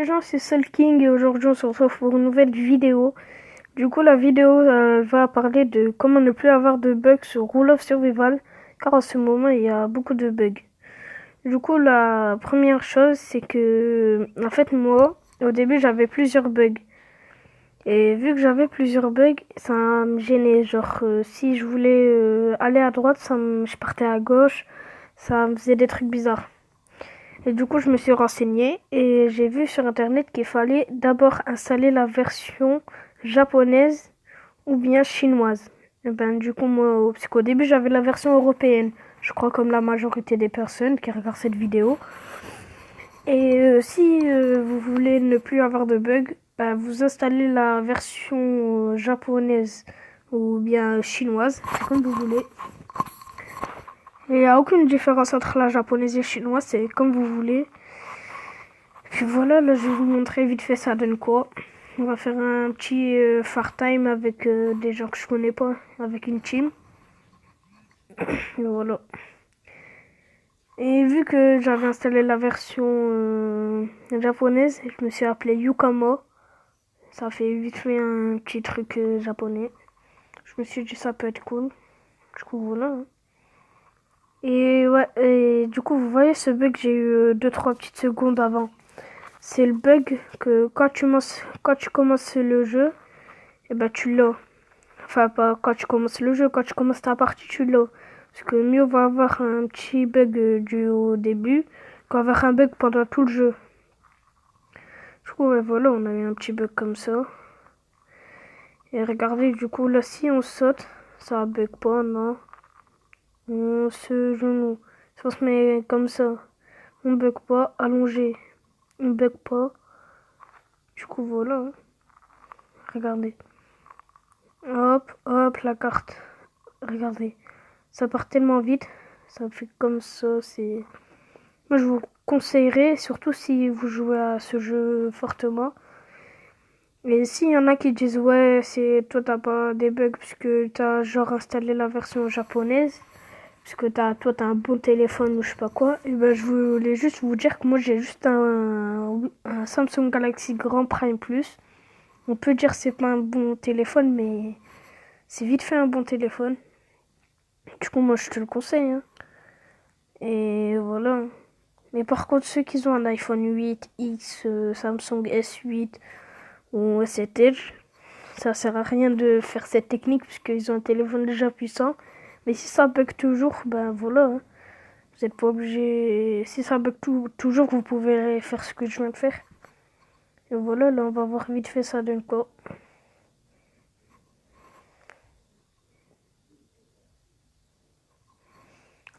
les gens, c'est Soul King et aujourd'hui on se retrouve pour une nouvelle vidéo. Du coup, la vidéo va parler de comment ne plus avoir de bugs sur Rule of Survival car en ce moment il y a beaucoup de bugs. Du coup, la première chose c'est que en fait moi, au début j'avais plusieurs bugs. Et vu que j'avais plusieurs bugs, ça me gênait. Genre, si je voulais aller à droite, je partais à gauche, ça me faisait des trucs bizarres. Et du coup, je me suis renseignée et j'ai vu sur internet qu'il fallait d'abord installer la version japonaise ou bien chinoise. Et ben, du coup, moi, parce qu'au début, j'avais la version européenne. Je crois comme la majorité des personnes qui regardent cette vidéo. Et si vous voulez ne plus avoir de bugs, bah, vous installez la version japonaise ou bien chinoise, c'est comme vous voulez. Il n'y a aucune différence entre la japonaise et la chinoise, c'est comme vous voulez. Puis voilà, là je vais vous montrer vite fait ça donne quoi. On va faire un petit far time avec des gens que je connais pas, avec une team. Et voilà. Et vu que j'avais installé la version japonaise, je me suis appelé Yukamo. Ça fait vite fait un petit truc japonais. Je me suis dit ça peut être cool. Du coup voilà. Et ouais, et du coup vous voyez ce bug que j'ai eu 2-3 petites secondes avant. C'est le bug que quand tu commences le jeu, et ben tu l'as. Enfin, pas quand tu commences le jeu, quand tu commences ta partie, tu l'as. Parce que mieux va avoir un petit bug du au début qu'avoir un bug pendant tout le jeu. Du coup, ouais, voilà, on a eu un petit bug comme ça. Et regardez, du coup, là, si on saute, ça bug pas, non. On se genou. Si on se met comme ça, on bug pas, allongé, on bug pas. Du coup, voilà. Hein. Regardez. Hop, hop, la carte. Regardez. Ça part tellement vite. Ça fait comme ça, c'est... Moi, je vous conseillerais, surtout si vous jouez à ce jeu fortement. Et s'il y en a qui disent, ouais, c'est toi, t'as pas des bugs puisque t'as genre installé la version japonaise, puisque toi, t'as un bon téléphone ou je sais pas quoi, et ben, je voulais juste vous dire que moi, j'ai juste un Samsung Galaxy Grand Prime Plus. On peut dire que c'est pas un bon téléphone, mais c'est vite fait un bon téléphone. Du coup, moi, je te le conseille. Hein. Et voilà. Mais par contre, ceux qui ont un iPhone 8X, Samsung S8 ou S7 Edge, ça sert à rien de faire cette technique puisqu'ils ont un téléphone déjà puissant. Mais si ça bug toujours, ben voilà. Hein. Vous n'êtes pas obligé. Si ça bug toujours, vous pouvez faire ce que je viens de faire. Et voilà, là, on va voir vite fait ça d'un coup.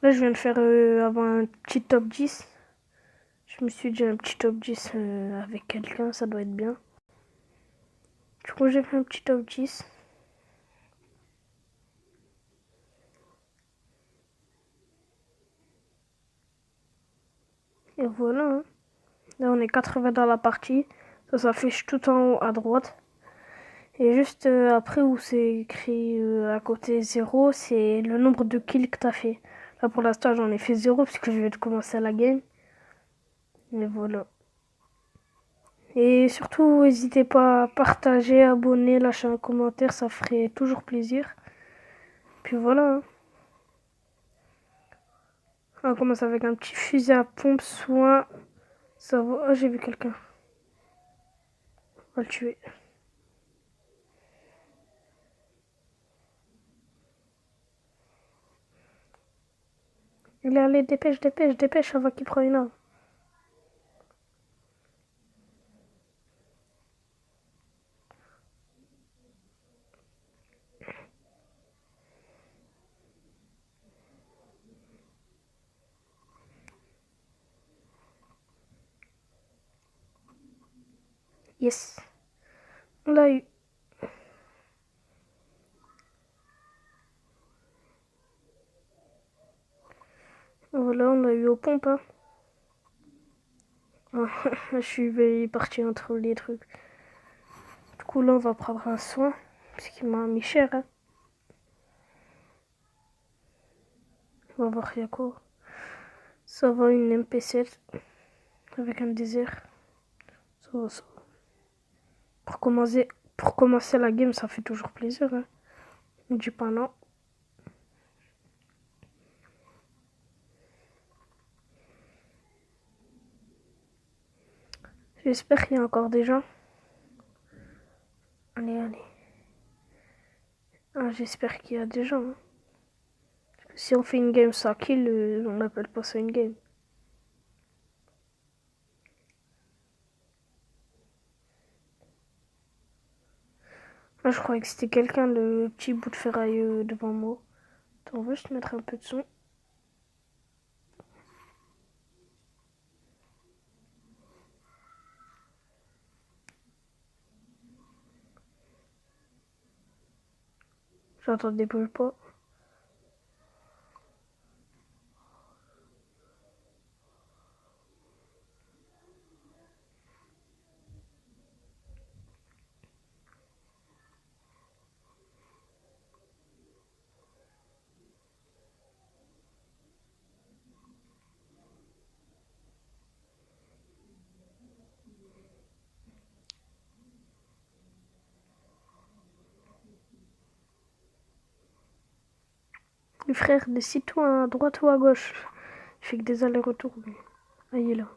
Là, je viens de faire avant un petit top 10. Je me suis dit un petit top 10 avec quelqu'un, ça doit être bien. Du coup, j'ai fait un petit top 10. Et voilà. Hein. Là, on est 80 dans la partie. Ça s'affiche tout en haut à droite. Et juste après où c'est écrit à côté 0, c'est le nombre de kills que t'as fait. Là, pour l'instant, j'en ai fait 0 parce que je vais commencer la game. Et voilà. Et surtout, n'hésitez pas à partager, abonner, lâcher un commentaire, ça ferait toujours plaisir. Puis voilà. Hein. On commence avec un petit fusil à pompe, soin. Ça va. Oh, j'ai vu quelqu'un. On va le tuer. Allez, dépêche, dépêche, dépêche avant qu'il prenne une arme. Yes. On l'a eu. Voilà, on l'a eu aux pompes. Hein. Je suis parti entre les trucs. Du coup, là, on va prendre un soin. Parce qu'il m'a mis cher. Hein. On va voir, il y a quoi. Ça va, une MP7 avec un désert. Ça. Pour commencer, pour commencer la game, ça fait toujours plaisir. Hein. Ne dis pas non. J'espère qu'il y a encore des gens. Allez. Ah, j'espère qu'il y a des gens. Hein. Si on fait une game sans kill, on n'appelle pas ça une game. Ah, je croyais que c'était quelqu'un, le petit bout de ferraille devant moi. Attends, on va juste mettre un peu de son. J'entendais pas. Le frère, décide-toi à droite ou à gauche. Il fait que des allers-retours. Ah, il est là.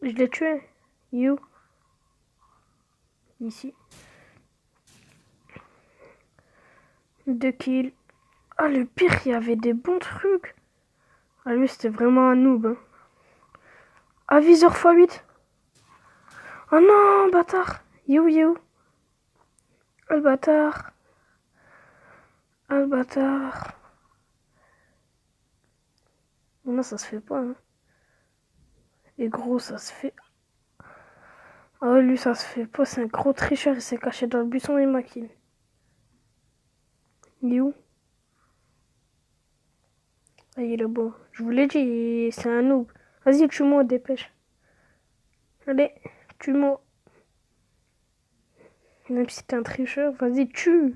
Je l'ai tué. You. Ici. 2 kills. Ah, le pire, il y avait des bons trucs. Ah, lui, c'était vraiment un noob. Hein. Aviseur x8. Oh non, bâtard. You. Ah, le bâtard. Non, ça se fait pas. Hein. Et gros, ça se fait. Ah, lui, ça se fait pas. C'est un gros tricheur. Il s'est caché dans le buisson et m'a kill. You. Ah, il est beau. Je vous l'ai dit, c'est un noob. Vas-y, tue-moi, dépêche. Allez, tue-moi. Même si t'es un tricheur, vas-y, tue.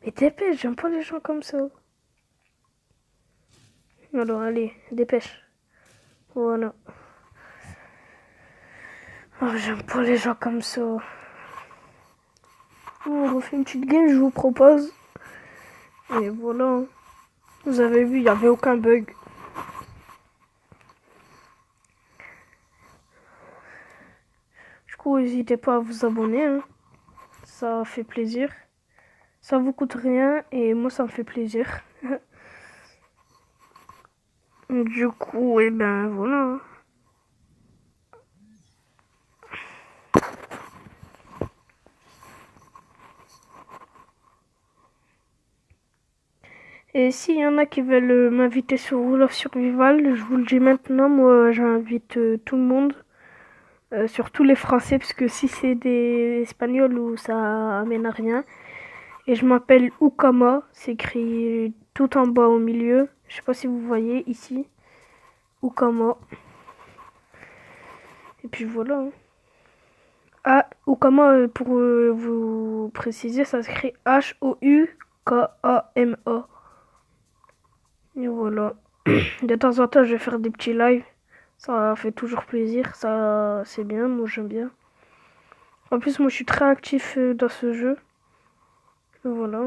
Mais dépêche, j'aime pas les gens comme ça. Alors, allez, dépêche. Voilà. Oh, j'aime pas les gens comme ça. On refait une petite game, je vous propose. Et voilà. Vous avez vu, il n'y avait aucun bug. Du coup, n'hésitez pas à vous abonner. Hein. Ça fait plaisir. Ça vous coûte rien et moi, ça me fait plaisir. Du coup, et ben voilà. Et s'il y en a qui veulent m'inviter sur Rule of Survival, je vous le dis maintenant, moi j'invite tout le monde, surtout les Français, parce que si c'est des Espagnols ou ça amène à rien. Et je m'appelle Ukama, c'est écrit tout en bas au milieu. Je sais pas si vous voyez ici. Ukama. Et puis voilà. Hein. Ah, Ukama, pour vous préciser, ça s'écrit Houkama. Et voilà. De temps en temps, je vais faire des petits lives. Ça fait toujours plaisir. Ça, c'est bien. Moi, j'aime bien. En plus, moi, je suis très actif dans ce jeu. Et voilà.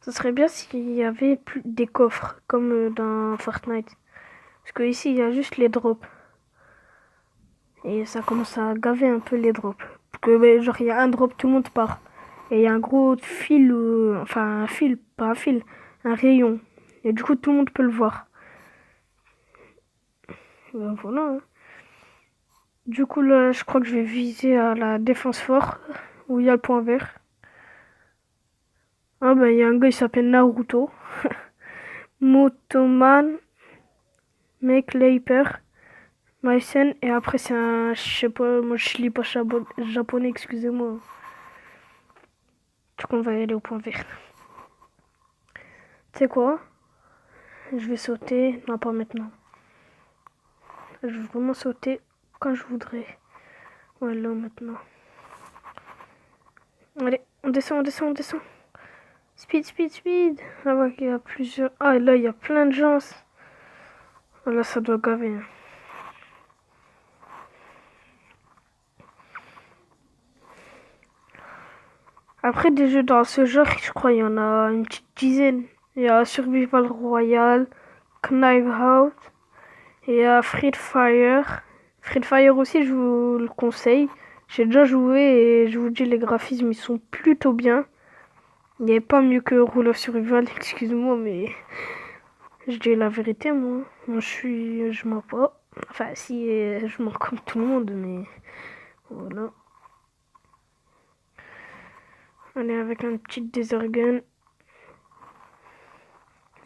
Ça serait bien s'il y avait plus des coffres, comme dans Fortnite. Parce que ici, il y a juste les drops. Et ça commence à gaver un peu les drops. Parce que, genre, il y a un drop, tout le monde part. Et il y a un gros fil, enfin, un fil, pas un fil, un rayon. Et du coup, tout le monde peut le voir. Ben, voilà. Hein. Du coup, là, je crois que je vais viser à la défense fort, où il y a le point vert. Ah, ben, il y a un gars, il s'appelle Naruto. Motoman, Make Maisen, et après c'est un, je sais pas, moi je lis pas japonais, excusez-moi. Du coup on va aller au point vert. Tu sais quoi? Je vais sauter. Non, pas maintenant. Je vais vraiment sauter quand je voudrais. Ouais, là, maintenant. Allez, on descend, on descend, on descend. Speed, speed, speed. Là, ouais, il y a plusieurs... Ah, là, il y a plein de gens. Ah, là, ça doit gaver. Hein. Après, des jeux dans ce genre, je crois, il y en a une petite dizaine. Il y a Survival Royale, Knife Out, et il y a Free Fire. Free Fire aussi, je vous le conseille. J'ai déjà joué et je vous dis, les graphismes, ils sont plutôt bien. Il n'y avait pas mieux que Rule of Survival, excuse-moi, mais je dis la vérité, moi. Moi, je mens pas. Enfin, si, je mens comme tout le monde, mais voilà. Allez, avec un petit Desert Gun.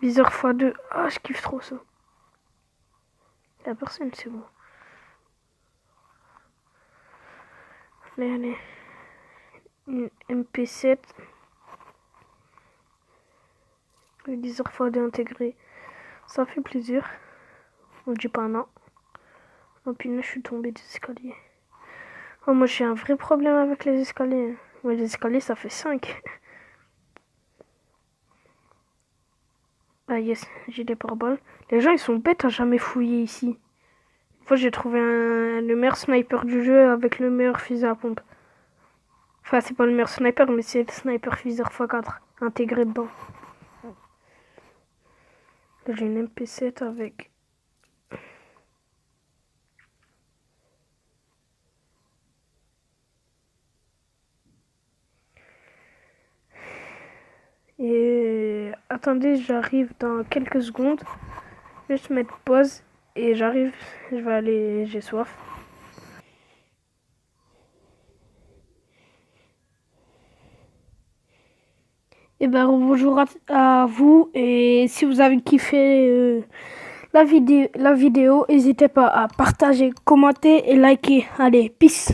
Viseur x2. Ah, je kiffe trop ça. Y'a personne, c'est bon. Allez, allez. Une MP7. Le viseur x2 intégré. Ça fait plaisir. On dit pas non. Oh putain, je suis tombé des escaliers. Oh, moi j'ai un vrai problème avec les escaliers. Moi, les escaliers, ça fait 5. Ah yes, j'ai des pare-balles. Les gens, ils sont bêtes à jamais fouiller ici. Une fois, j'ai trouvé le meilleur sniper du jeu avec le meilleur fusil à pompe. Enfin, c'est pas le meilleur sniper, mais c'est le sniper viseur x4 intégré dedans. Là, j'ai une MP7 avec... Et attendez, j'arrive dans quelques secondes. Juste mettre pause et j'arrive. Je vais aller, j'ai soif. Et ben bonjour à vous et si vous avez kiffé la vidéo, n'hésitez pas à partager, commenter et liker. Allez, peace.